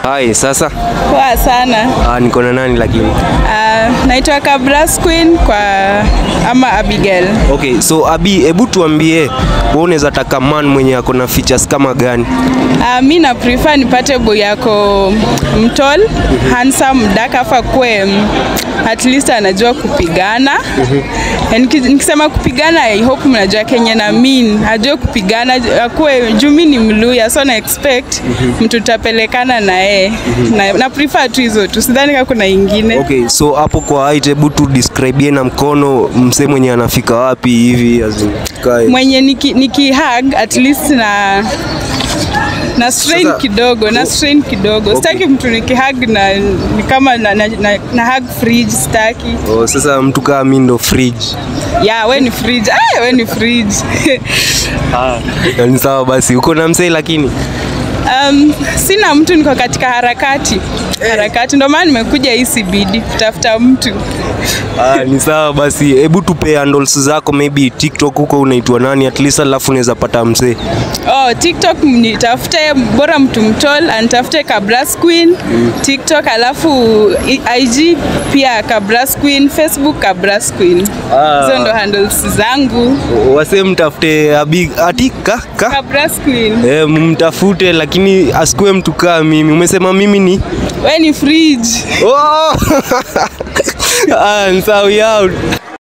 Hai, sasa? Poa sana. Niko na nani lakini? Naitwa Kabras Queen ama Abigail. Okay, so Abi, hebu tuambie wewe unaweza taka man mwenye ako na features kama gani? Mimi na prefer nipate boy yako mtall, handsome, dark, afa kwe at least anajua kupigana. Nikisema kupigana, I hope mnajua Kenya na mean, ajue kupigana, akue jumi ni Mluya, so na expect mtu tutapelekana na yeye. Na prefer tu hizo tu, sidhani kama kuna ingine. Okay, so hapo kwa height, hebu tu describe na mkono mse mwenye anafika wapi hivi azikae. Mwenye niki hug at least na strain kidogo, Okay. Sitaki mtu nikihug ni kama na hug fridge staki. Sasa mtu kama mimi ndo fridge. Yeah, wewe ni fridge. Wewe ni fridge. Ni sawa basi. Uko na msee lakini? Sina mtu, niko katika harakati. Ndio maana nimekuja ECBD kutafuta mtu. Ni sawa basi. Hebu tupe handles zako, maybe TikTok huko unaitwa nani at least, alafu unaweza pata msee. TikTok nitafute bora mtu mtol, anitafute Kabras Queen. TikTok, alafu IG pia Kabras Queen, Facebook Kabras Queen. Hizo ndo handles zangu. Wase mtafute Kabras Queen. Mtafute lakini asikue mtu kama mimi. Umesema mimi ni? Wewe ni fridge. Sawa, we out.